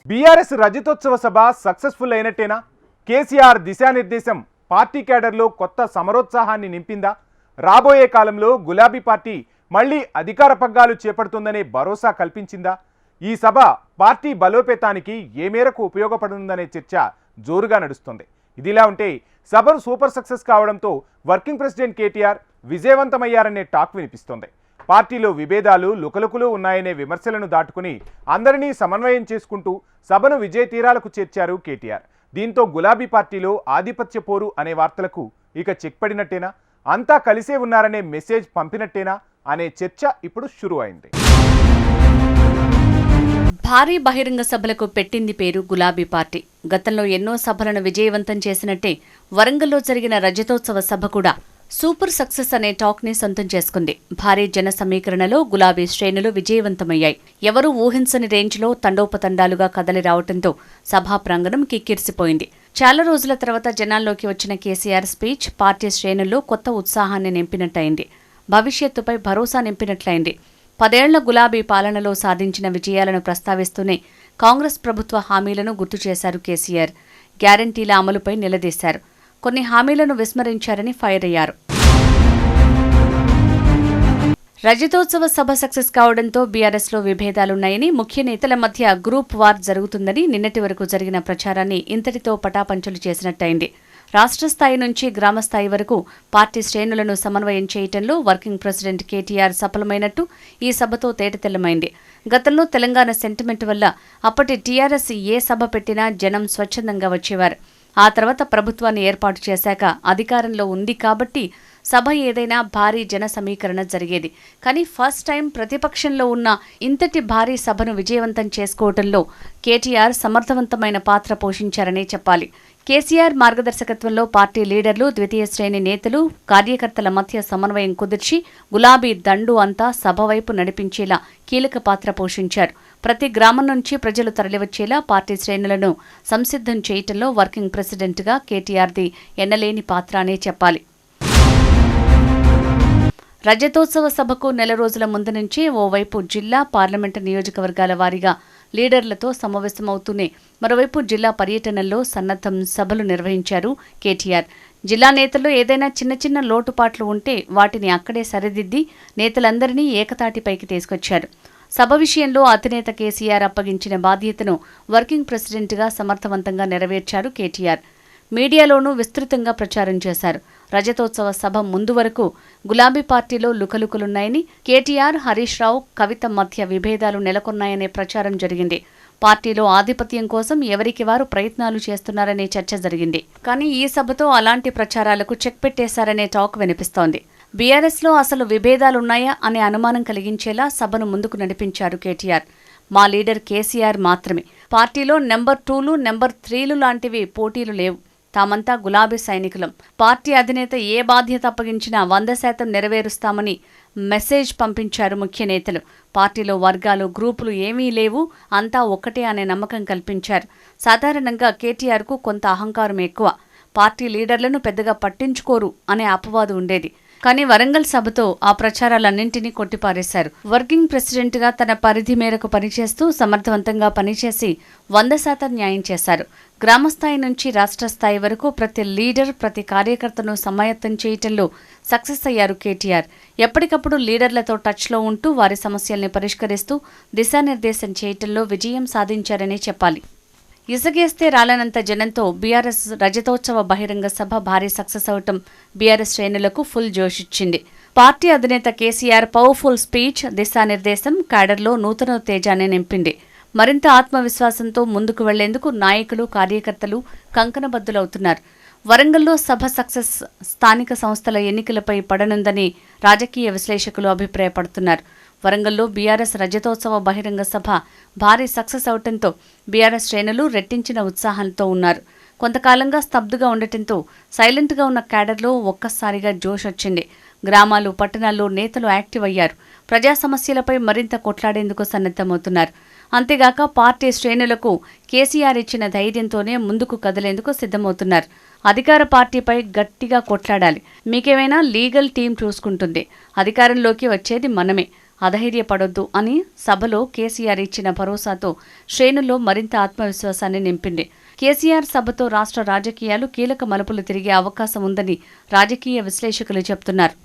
BRS రజతోత్సవ సభ successful అయినట్టేనా? KCR దిశానిర్దేశం party క్యాడర్లో కొత్త సమరోత్సాహాన్ని నింపిందా? రాబోయే కాలంలో గులాబీ పార్టీ మళ్లీ అధికార పగ్గాలు చేపడుతుందనే భరోసా కల్పించిందా? ఈ సభ పార్టీ బలోపేతానికి ఏ మేరకు ఉపయోగపడుతుందనే చర్చ జోరుగా నడుస్తుంది. ఇదిలా ఉంటే సభను సూపర్ సక్సెస్ కావడంతో వర్కింగ్ ప్రెసిడెంట్ కేటీఆర్ విజయవంతమయ్యారనే టాక్ వినిపిస్తోంది. పార్టీలో విభేదాలు లుకలుకులు ఉన్నాయనే విమర్శలను దాటుకుని అందరినీ సమన్వయం చేసుకుంటూ సభను విజయ తీరాలకు చేర్చారు కేటీఆర్. దీంతో గులాబీ పార్టీలో ఆధిపత్య పోరు అనే వార్తలకు ఇక చెక్ పడినట్టేనా? అంతా కలిసే ఉన్నారనే మెసేజ్ పంపినట్టేనా అనే చర్చ ఇప్పుడు షురు అయింది. భారీ బహిరంగ సభలకు పెట్టింది పేరు గులాబీ పార్టీ. గతంలో ఎన్నో సభలను విజయవంతం చేసినట్టే వరంగల్లో జరిగిన రజతోత్సవ సభ కూడా సూపర్ సక్సెస్ అనే టాక్ ని సొంతం చేసుకుంది. భారీ జన సమీకరణలో గులాబీ శ్రేణులు విజయవంతమయ్యాయి. ఎవరూ ఊహించని రేంజ్లో తండోపతండాలుగా కదలి రావడంతో సభా ప్రాంగణం కిక్కిరిసిపోయింది. చాలా రోజుల తర్వాత జనాల్లోకి వచ్చిన కేసీఆర్ స్పీచ్ పార్టీ శ్రేణుల్లో కొత్త ఉత్సాహాన్ని నింపినట్టయింది. భవిష్యత్తుపై భరోసా నింపినట్లయింది. 10 ఏళ్ల గులాబీ పాలనలో సాధించిన విజయాలను ప్రస్తావిస్తూనే కాంగ్రెస్ ప్రభుత్వ హామీలను గుర్తు చేశారు కేసీఆర్. గ్యారంటీల అమలుపై నిలదీశారు. కొన్ని హామీలను విస్మరించారని ఫైర్ అయ్యారు. రజతోత్సవ సభ సక్సెస్ కావడంతో బీఆర్ఎస్లో విభేదాలున్నాయని, ముఖ్య నేతల మధ్య గ్రూప్ వార్ జరుగుతుందని నిన్నటి వరకు జరిగిన ప్రచారాన్ని ఇంతటితో పటాపంచలు చేసినట్టయింది. రాష్ట్ర స్థాయి నుంచి గ్రామ స్థాయి వరకు పార్టీ శ్రేణులను సమన్వయం చేయటంలో వర్కింగ్ ప్రెసిడెంట్ కేటీఆర్ సఫలమైనట్టు ఈ సభతో తేటతెల్లమైంది. గతంలో తెలంగాణ సెంటిమెంట్ వల్ల అప్పటి టీఆర్ఎస్ ఏ సభ పెట్టినా జనం స్వచ్ఛందంగా వచ్చేవారు. ఆ తర్వాత ప్రభుత్వాన్ని ఏర్పాటు చేశాక అధికారంలో ఉంది కాబట్టి సభ ఏదైనా భారీ జన సమీకరణ జరిగేది. కానీ ఫస్ట్ టైం ప్రతిపక్షంలో ఉన్న ఇంతటి భారీ సభను విజయవంతం చేసుకోవడంలో కేటీఆర్ సమర్థవంతమైన పాత్ర పోషించారనే చెప్పాలి. కేసీఆర్ మార్గదర్శకత్వంలో పార్టీ లీడర్లు, ద్వితీయ శ్రేణి నేతలు, కార్యకర్తల మధ్య సమన్వయం కుదిర్చి గులాబీ దండు అంతా సభ వైపు నడిపించేలా కీలక పాత్ర పోషించారు. ప్రతి గ్రామం నుంచి ప్రజలు తరలివచ్చేలా పార్టీ శ్రేణులను సంసిద్ధం చేయటంలో వర్కింగ్ ప్రెసిడెంట్గా కేటీఆర్ది ఎన్నలేని పాత్ర అనే చెప్పాలి. రజతోత్సవ సభకు నెల రోజుల ముందు నుంచే ఓవైపు జిల్లా, పార్లమెంటు నియోజకవర్గాల వారీగా లీడర్లతో సమావేశమవుతూనే మరోవైపు జిల్లా పర్యటనల్లో సన్నద్ధం సభలు నిర్వహించారు కేటీఆర్. జిల్లా నేతల్లో ఏదైనా చిన్న చిన్న లోటుపాట్లు ఉంటే వాటిని అక్కడే సరిదిద్ది నేతలందరినీ ఏకతాటిపైకి తీసుకొచ్చారు. సభ విషయంలో అధినేత కేసీఆర్ అప్పగించిన బాధ్యతను వర్కింగ్ ప్రెసిడెంట్గా సమర్థవంతంగా నెరవేర్చారు కేటీఆర్. మీడియాలోనూ విస్తృతంగా ప్రచారం చేశారు. రజతోత్సవ సభ ముందు వరకు గులాబీ పార్టీలో లుకలుకలున్నాయని, కేటీఆర్, హరీష్ రావు, కవిత మధ్య విభేదాలు నెలకొన్నాయనే ప్రచారం జరిగింది. పార్టీలో ఆధిపత్యం కోసం ఎవరికి వారు ప్రయత్నాలు చేస్తున్నారనే చర్చ జరిగింది. కానీ ఈ సభతో అలాంటి ప్రచారాలకు చెక్ పెట్టేశారనే టాక్ వినిపిస్తోంది. బీఆర్ఎస్లో అసలు విభేదాలున్నాయా అనే అనుమానం కలిగించేలా సభను ముందుకు నడిపించారు కేటీఆర్. మా లీడర్ కేసీఆర్ మాత్రమే. పార్టీలో నెంబర్ 2లు, నెంబర్ 3లు లాంటివి పోటీలు లేవు. తామంతా గులాబీ సైనికులం. పార్టీ అధినేత ఏ బాధ్యత అప్పగించినా 100% నెరవేరుస్తామని మెసేజ్ పంపించారు ముఖ్య నేతలు. పార్టీలో వర్గాలు, గ్రూపులు ఏమీ లేవు, అంతా ఒక్కటే అనే నమ్మకం కల్పించారు. సాధారణంగా కేటీఆర్కు కొంత అహంకారం ఎక్కువ. పార్టీ లీడర్లను పెద్దగా పట్టించుకోరు అనే అపవాదు ఉండేది. కానీ వరంగల్ సభతో ఆ ప్రచారాలన్నింటినీ కొట్టిపారేశారు. వర్కింగ్ ప్రెసిడెంట్గా తన పరిధి మేరకు పనిచేస్తూ సమర్థవంతంగా పనిచేసి 100% న్యాయం చేశారు. గ్రామస్థాయి నుంచి రాష్ట్ర స్థాయి వరకు ప్రతి లీడర్, ప్రతి కార్యకర్తను సమాయత్తం చేయటంలో సక్సెస్ అయ్యారు కేటీఆర్. ఎప్పటికప్పుడు లీడర్లతో టచ్లో ఉంటూ వారి సమస్యల్ని పరిష్కరిస్తూ దిశానిర్దేశం చేయటంలో విజయం సాధించారనే చెప్పాలి. ఇసుగేస్తే రాలనంత జనంతో బీఆర్ఎస్ రజతోత్సవ బహిరంగ సభ భారీ సక్సెస్ అవటం బీఆర్ఎస్ శ్రేణులకు ఫుల్ జోష్ ఇచ్చింది. పార్టీ అధినేత కేసీఆర్ పవర్ఫుల్ స్పీచ్, దిశానిర్దేశం కాడర్లో నూతన తేజాన్ని నింపింది. మరింత ఆత్మవిశ్వాసంతో ముందుకు వెళ్లేందుకు నాయకులు, కార్యకర్తలు కంకణబద్దులవుతున్నారు. వరంగల్లో సభ సక్సెస్ స్థానిక సంస్థల ఎన్నికలపై పడనుందని రాజకీయ విశ్లేషకులు అభిప్రాయపడుతున్నారు. వరంగల్లో బీఆర్ఎస్ రజతోత్సవ బహిరంగ సభ భారీ సక్సెస్ అవటంతో బీఆర్ఎస్ శ్రేణులు రెట్టించిన ఉత్సాహంతో ఉన్నారు. కొంతకాలంగా స్తబ్దుగా ఉండటంతో సైలెంట్గా ఉన్న క్యాడర్లో ఒక్కసారిగా జోష్ వచ్చింది. గ్రామాలు, పట్టణాల్లో నేతలు యాక్టివ్ అయ్యారు. ప్రజా సమస్యలపై మరింత కొట్లాడేందుకు సన్నద్ధమవుతున్నారు. అంతేగాక పార్టీ శ్రేణులకు కేసీఆర్ ఇచ్చిన ధైర్యంతోనే ముందుకు కదిలేందుకు సిద్ధమవుతున్నారు. అధికార పార్టీపై గట్టిగా కొట్లాడాలి. మీకేమైనా లీగల్ టీం చూసుకుంటుంది. అధికారంలోకి వచ్చేది మనమే. అధైర్యపడొద్దు అని సభలో కేసీఆర్ ఇచ్చిన భరోసాతో శ్రేణుల్లో మరింత ఆత్మవిశ్వాసాన్ని నింపింది. కేసీఆర్ సభతో రాష్ట్ర రాజకీయాలు కీలక మలుపులు తిరిగే అవకాశం ఉందని రాజకీయ విశ్లేషకులు చెబుతున్నారు.